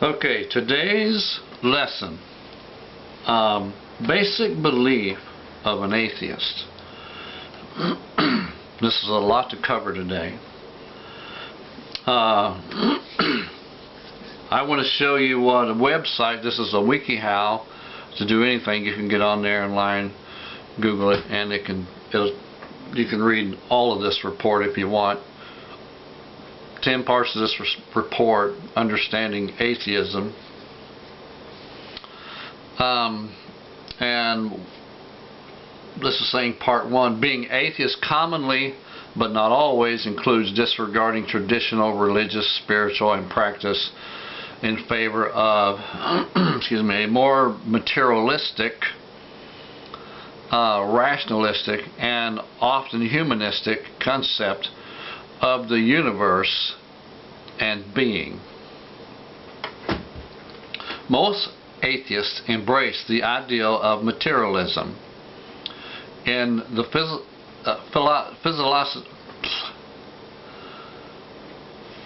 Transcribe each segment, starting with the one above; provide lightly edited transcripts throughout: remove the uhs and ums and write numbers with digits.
Okay, today's lesson, basic belief of an atheist. This is a lot to cover today. I want to show you what a website, this is a WikiHow. To do anything, you can get on there online, Google it, and you can read all of this report if you want. 10 parts of this report, Understanding Atheism. And this is saying part 1, being atheist commonly but not always includes disregarding traditional religious, spiritual, and practice in favor of excuse me, a more materialistic, rationalistic, and often humanistic concept of the universe and being. Most atheists embrace the ideal of materialism. In the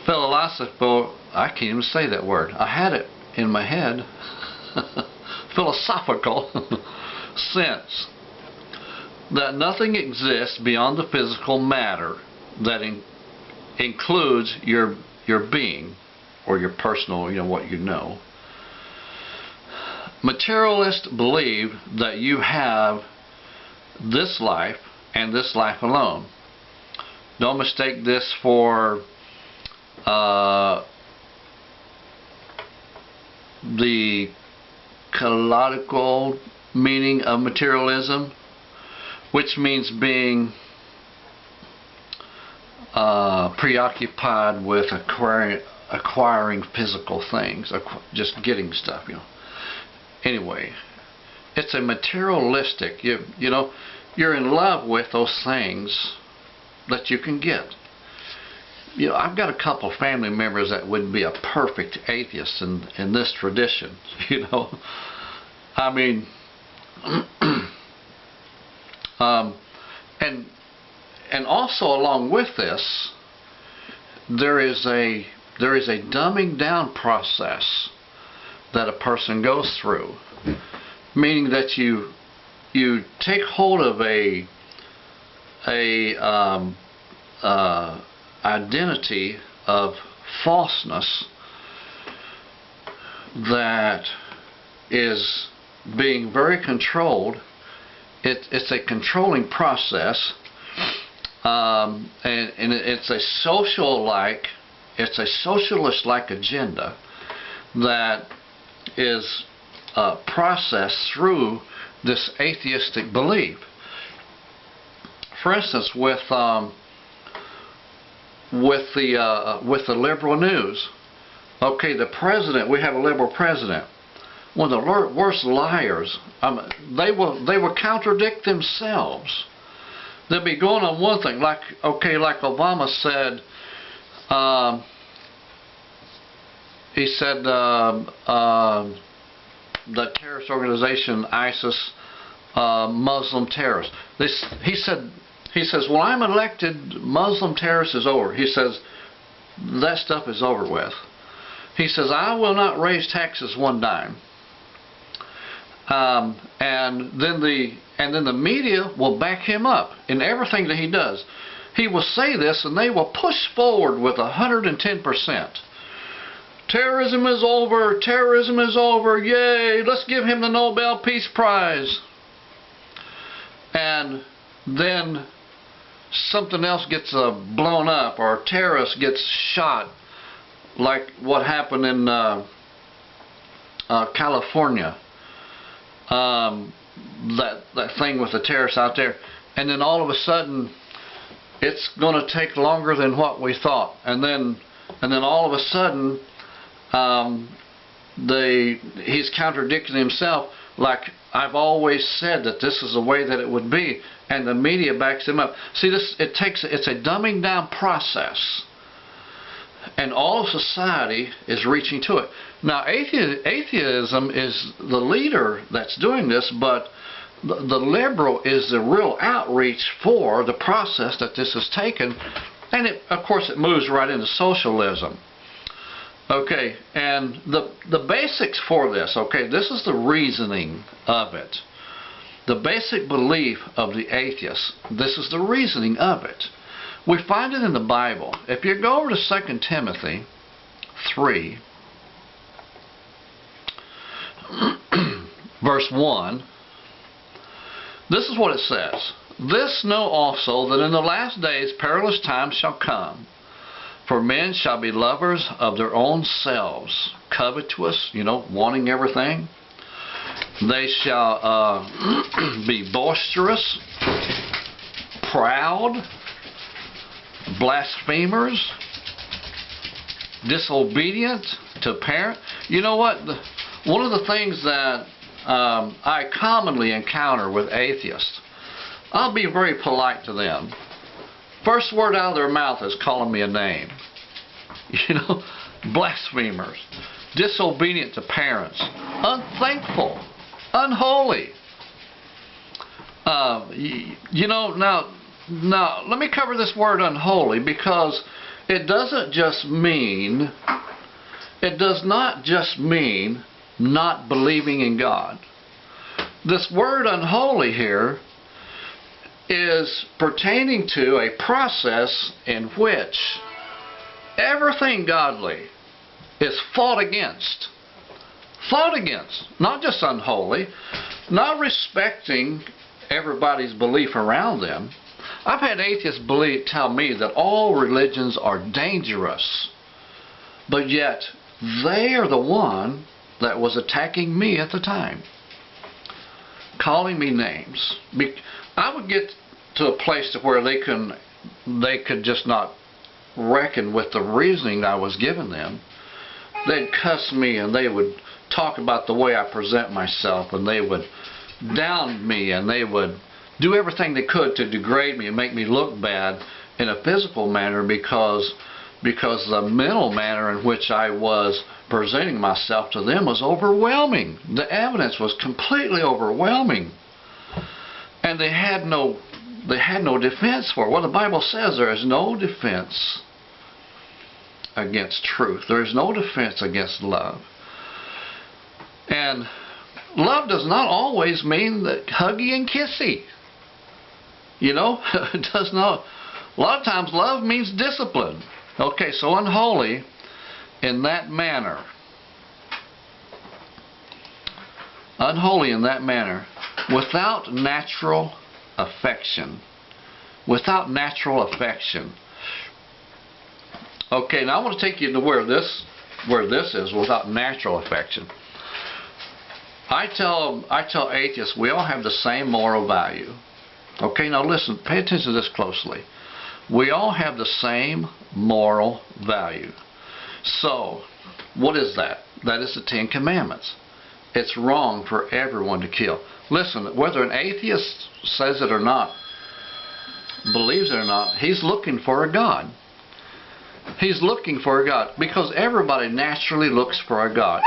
philosophical, I can't even say that word. I had it in my head. Philosophical sense that nothing exists beyond the physical matter that includes your being, or your personal, what you know. Materialists believe that you have this life and this life alone. Don't mistake this for the canonical meaning of materialism, which means being preoccupied with acquiring physical things, just getting stuff, Anyway, it's a materialistic, you're in love with those things that you can get. I've got a couple of family members that would be a perfect atheist in this tradition, I mean, and also along with this, there is a dumbing down process that a person goes through, meaning that you take hold of a identity of falseness that is being very controlled. It's a controlling process, and it's a socialist-like agenda that is processed through this atheistic belief. For instance, with the liberal news. Okay, the president. We have a liberal president. One of the worst liars. They will contradict themselves. They'll be going on one thing, like Obama said. He said the terrorist organization ISIS, Muslim terrorists. He says, well, I'm elected, Muslim terrorist is over. He says, that stuff is over with. He says, I will not raise taxes one dime. And then the media will back him up in everything that he does. He will say this, and they will push forward with 110%. Terrorism is over. Terrorism is over. Yay! Let's give him the Nobel Peace Prize. And then something else gets blown up, or a terrorist gets shot, like what happened in California. That thing with the terrorists out there, and then all of a sudden it's going to take longer than what we thought, and then all of a sudden he's contradicting himself, like, I've always said that this is the way that it would be, and the media backs him up. See, it's a dumbing down process, and all of society is reaching to it. Now, atheism is the leader that's doing this, but the liberal is the real outreach for the process that this has taken, and of course it moves right into socialism. Okay, and the basics for this, okay, this is the reasoning of it. The basic belief of the atheist, this is the reasoning of it. We find it in the Bible. If you go over to 2 Timothy 3, verse 1, this is what it says. This know also, that in the last days perilous times shall come. For men shall be lovers of their own selves, covetous, wanting everything. They shall be boisterous, proud, blasphemers, disobedient to parents. You know what? One of the things that I commonly encounter with atheists, I'll be very polite to them. First word out of their mouth is calling me a name. Blasphemers, disobedient to parents, unthankful, unholy. Now let me cover this word unholy, because it does not just mean not believing in God. This word unholy here is pertaining to a process in which everything godly is fought against. Not just unholy, not respecting everybody's belief around them. I've had atheists tell me that all religions are dangerous, but yet they are the one that was attacking me at the time, calling me names. I would get to a place to where they could just not reckon with the reasoning I was giving them. They'd cuss me, and they would talk about the way I present myself, and they would down me, and they would do everything they could to degrade me and make me look bad in a physical manner, because the mental manner in which I was presenting myself to them was overwhelming. The evidence was completely overwhelming. And they had no defense for it. Well, the Bible says there is no defense against truth. There is no defense against love. And love does not always mean that huggy and kissy. It does not. A lot of times love means discipline. Okay, so unholy in that manner. Unholy in that manner. Without natural affection. Without natural affection. Okay, now I want to take you to where this is, without natural affection. I tell atheists we all have the same moral value. Okay, now listen, pay attention to this closely. We all have the same moral value. So, what is that? That is the 10 Commandments. It's wrong for everyone to kill. Listen, whether an atheist says it or not, believes it or not, he's looking for a God. He's looking for a God, because everybody naturally looks for a God.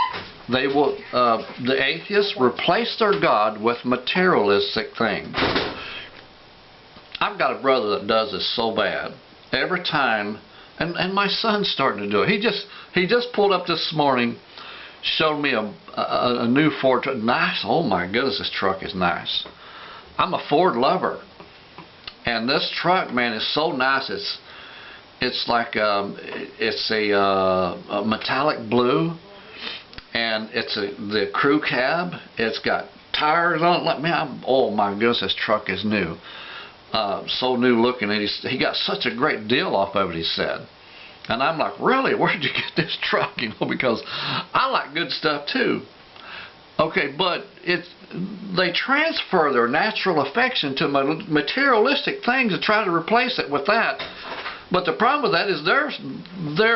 They will, the atheists replace their God with materialistic things. I've got a brother that does this so bad. Every time, and my son's starting to do it. He just pulled up this morning, showed me a new Ford truck. Nice. Oh my goodness, this truck is nice. I'm a Ford lover, and this truck, man, is so nice. It's like it's a metallic blue, and it's the crew cab. It's got tires on it. Like, man, oh my goodness, this truck is new. So new looking, and he got such a great deal off of it, he said. And I'm like, really? Where did you get this truck? Because I like good stuff too. Okay, but they transfer their natural affection to materialistic things and try to replace it with that. But the problem with that is there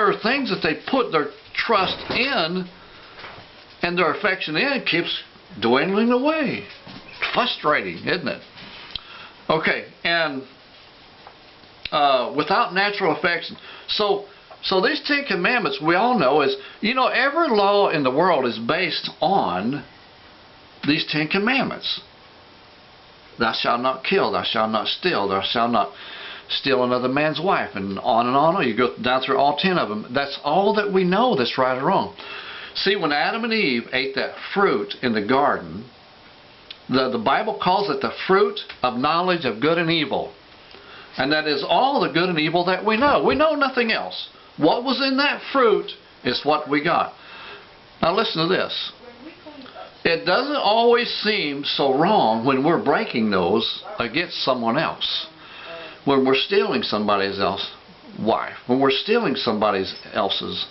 are things that they put their trust in, and their affection in keeps dwindling away. Frustrating, isn't it? Okay, and without natural affection. So these 10 Commandments, we all know, is, every law in the world is based on these 10 Commandments. Thou shalt not kill, thou shalt not steal, thou shalt not steal another man's wife, and on. You go down through all 10 of them. That's all that we know that's right or wrong. See, when Adam and Eve ate that fruit in the garden, the Bible calls it the fruit of knowledge of good and evil. And that is all the good and evil that we know. We know nothing else. What was in that fruit is what we got. Now listen to this. It doesn't always seem so wrong when we're breaking those against someone else. When we're stealing somebody else's wife. When we're stealing somebody else's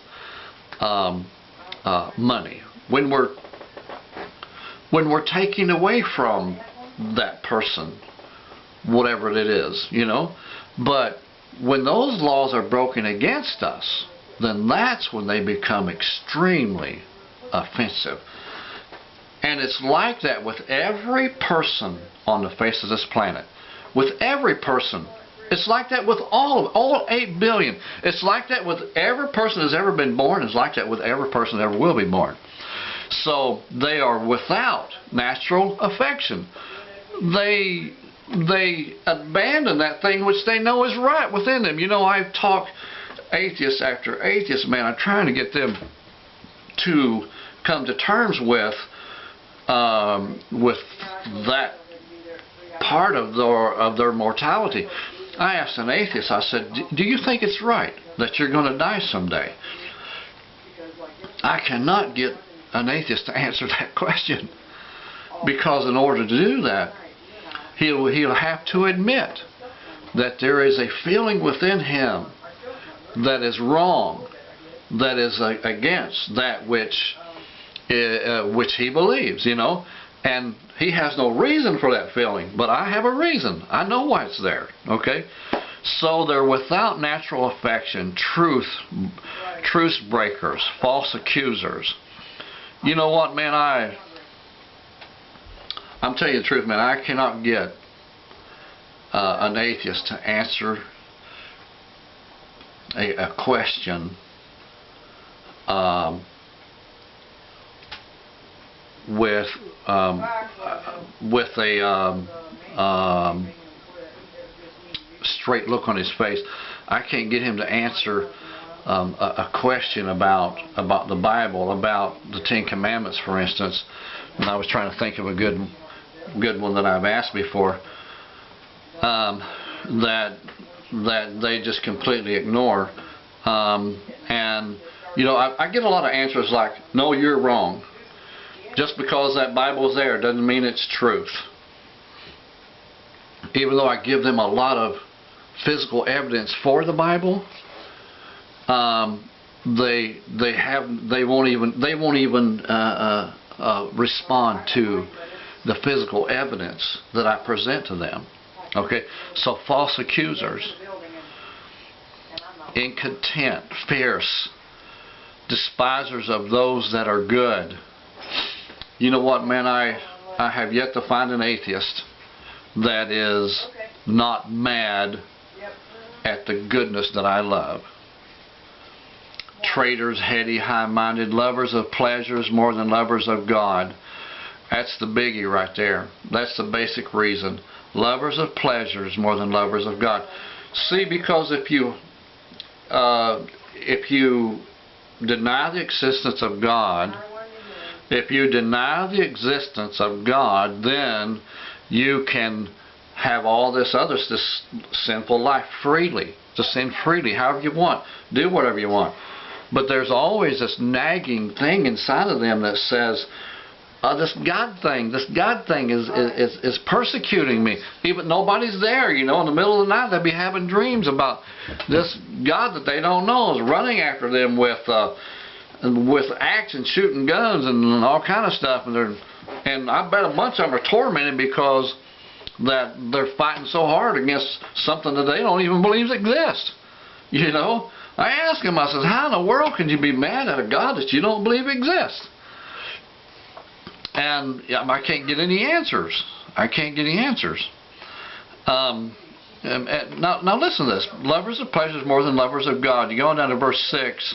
money. When we're taking away from that person, whatever it is, you know. But when those laws are broken against us, then that's when they become extremely offensive. And it's like that with every person on the face of this planet. With every person. It's like that with all 8 billion. It's like that with every person that's ever been born. It's like that with every person that ever will be born. So they are without natural affection. They abandon that thing which they know is right within them. You know, I've talked atheist after atheist, man. I'm trying to get them to come to terms with that part of their mortality. I asked an atheist, I said, do you think it's right that you're going to die someday? I cannot get an atheist to answer that question, because in order to do that, he'll have to admit that there is a feeling within him that is wrong, that is against that which he believes, you know. And he has no reason for that feeling, but I have a reason. I know why it's there, okay? So they're without natural affection, truth breakers, false accusers. You know what, man, I'm telling you the truth, man, I cannot get an atheist to answer a question with a straight look on his face. I can't get him to answer a question about the Bible, about the 10 Commandments, for instance. And I was trying to think of a good one that I've asked before, that they just completely ignore. And you know, I get a lot of answers like, "No, you're wrong." Just because that Bible is there doesn't mean it's truth. Even though I give them a lot of physical evidence for the Bible, they won't even respond to the physical evidence that I present to them. Okay, so false accusers, incontent, fierce, despisers of those that are good. You know what, man, I have yet to find an atheist that is not mad at the goodness that I love. Traitors, heady, high-minded, lovers of pleasures more than lovers of God. That's the biggie right there. That's the basic reason. Lovers of pleasures more than lovers of God. See, because if you deny the existence of God, then you can have all this sinful life freely, to sin freely, however you want, do whatever you want. But there's always this nagging thing inside of them that says, this God thing is persecuting me. Even nobody's there, you know. In the middle of the night, they'll be having dreams about this God that they don't know is running after them with axe and shooting guns and all kind of stuff. And I bet a bunch of them are tormented because that they're fighting so hard against something that they don't even believe exists. You know, I asked him, I said, how in the world can you be mad at a God that you don't believe exists? And I can't get any answers. Now listen to this. Lovers of pleasures more than lovers of God. You go down to verse 6,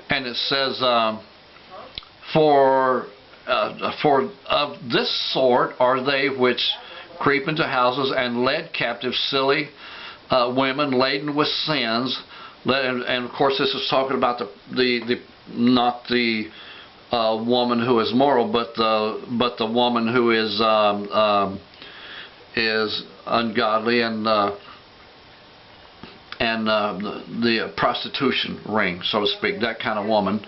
and it says, for of this sort are they which creep into houses and led captive silly women laden with sins, and of course this is talking about not the woman who is moral, but the woman who is ungodly and the prostitution ring, so to speak, that kind of woman.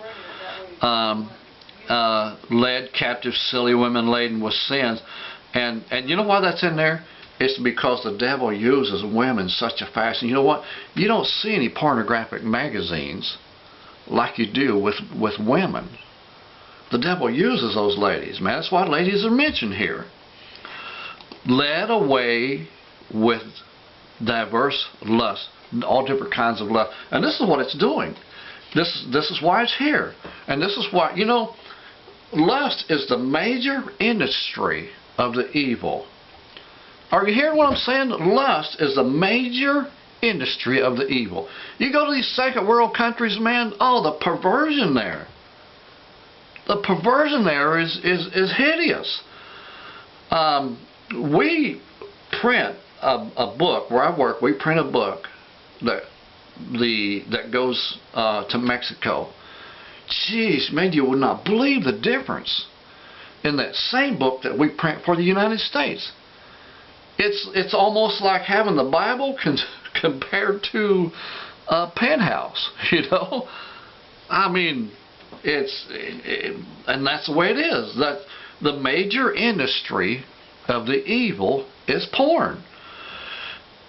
Led captive, silly women laden with sins, and you know why that's in there? It's because the devil uses women such a fashion. You know what? You don't see any pornographic magazines like you do with women. The devil uses those ladies, man. That's why ladies are mentioned here. Led away with diverse lusts, all different kinds of lust, and this is what it's doing. This is why it's here, and this is why, you know, lust is the major industry of the evil. Are you hearing what I'm saying? Lust is the major industry of the evil. You go to these second world countries, man, oh, the perversion there. The perversion there is hideous. We print a book, where I work, we print a book that goes to Mexico. Jeez, man, you would not believe the difference in that same book that we print for the United States. It's almost like having the Bible compared to a penthouse, you know. I mean, and that's the way it is. That the major industry of the evil is porn.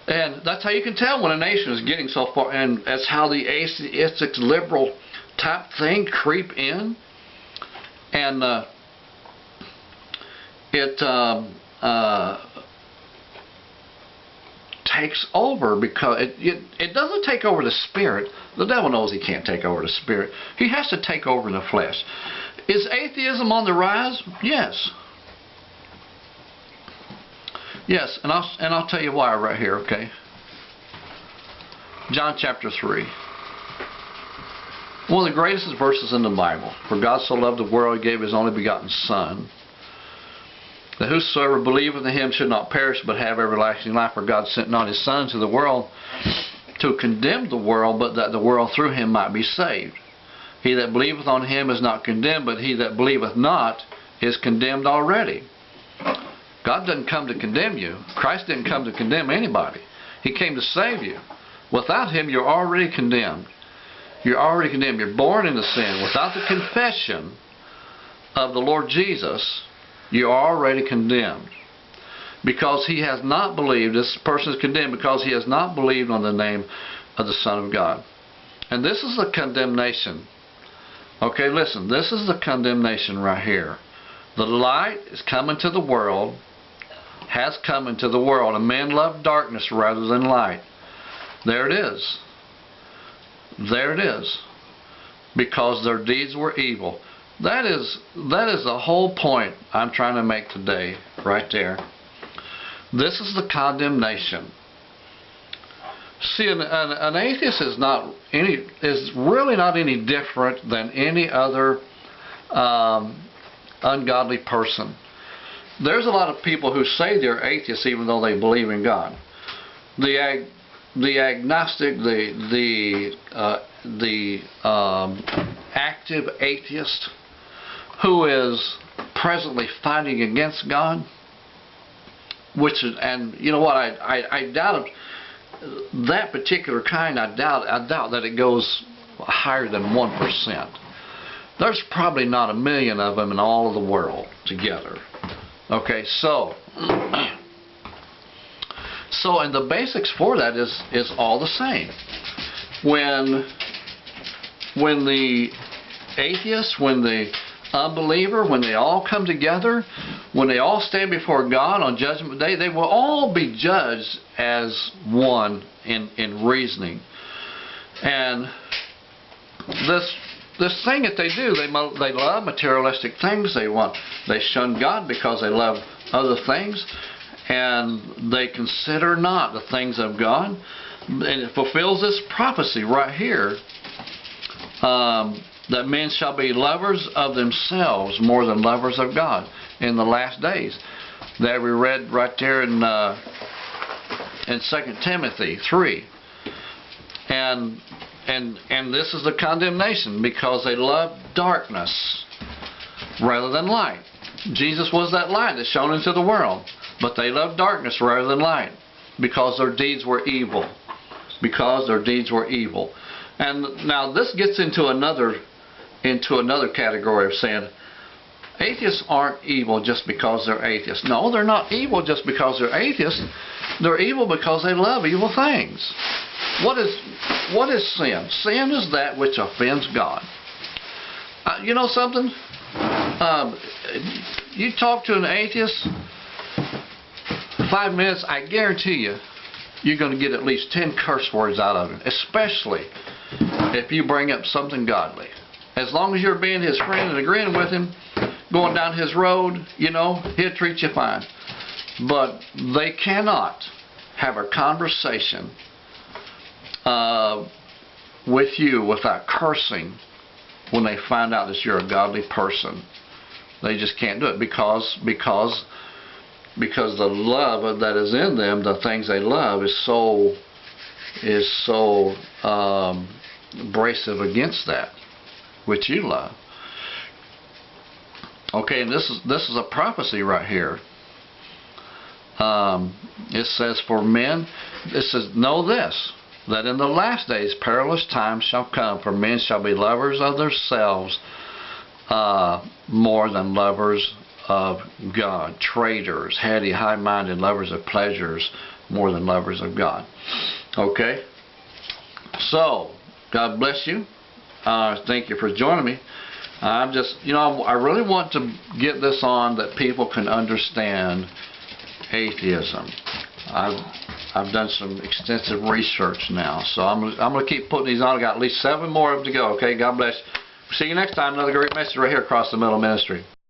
And that's how you can tell when a nation is getting so far, and that's how the atheistic liberal type thing creep in, and it takes over, because it doesn't take over the spirit. The devil knows he can't take over the spirit. He has to take over the flesh. Is atheism on the rise? Yes. Yes, and I'll tell you why right here, okay? John chapter 3. One of the greatest verses in the Bible. For God so loved the world, he gave his only begotten Son, that whosoever believeth in him should not perish, but have everlasting life. For God sent not his Son to the world to condemn the world, but that the world through him might be saved. He that believeth on him is not condemned, but he that believeth not is condemned already. God doesn't come to condemn you. Christ didn't come to condemn anybody. He came to save you. Without him, you're already condemned. You're already condemned. You're born into sin. Without the confession of the Lord Jesus, you're already condemned. Because he has not believed, this person is condemned because he has not believed on the name of the Son of God. And this is the condemnation. Okay, listen, this is the condemnation right here. The light is coming to the world, has come into the world, and men love darkness rather than light. There it is. There it is. Because their deeds were evil. That is the whole point I'm trying to make today, right there. This is the condemnation. See, an atheist is really not any different than any other ungodly person. There's a lot of people who say they're atheists even though they believe in God. The agnostic, the active atheist who is presently fighting against God, which is, and you know what, I doubt it, that particular kind. I doubt that it goes higher than 1%. There's probably not 1 million of them in all of the world together. Okay, so and the basics for that is all the same. When the atheist, when the unbeliever, when they all come together, when they all stand before God on Judgment Day, they will all be judged as one in reasoning. And this thing that they do, they love materialistic things. They shun God because they love other things, and they consider not the things of God. And it fulfills this prophecy right here, that men shall be lovers of themselves more than lovers of God in the last days. That we read right there in in 2 Timothy 3. And this is the condemnation, because they love darkness rather than light. Jesus was that light that shone into the world, but they loved darkness rather than light, because their deeds were evil. Because their deeds were evil. And now this gets into another category of saying atheists aren't evil just because they're atheists. No, they're not evil just because they're atheists. They're evil because they love evil things. What is sin? Sin is that which offends God. You know something? You talk to an atheist, 5 minutes, I guarantee you, you're going to get at least 10 curse words out of him, especially if you bring up something godly. As long as you're being his friend and agreeing with him, going down his road, you know, he'll treat you fine. But they cannot have a conversation with you without cursing when they find out that you're a godly person. They just can't do it because the love that is in them, the things they love, is so abrasive against that which you love. Okay, and this is a prophecy right here. It says, for men, it says, know this, that in the last days perilous times shall come, for men shall be lovers of themselves more than lovers of God, traitors, heady, high-minded, lovers of pleasures more than lovers of God. Okay? So, God bless you. Thank you for joining me. I'm just, you know, I really want to get this on that people can understand atheism. I've done some extensive research now, so I'm going to keep putting these on. I've got at least 7 more of them to go. Okay, God bless. See you next time. Another great message right here across the Middle Ministry.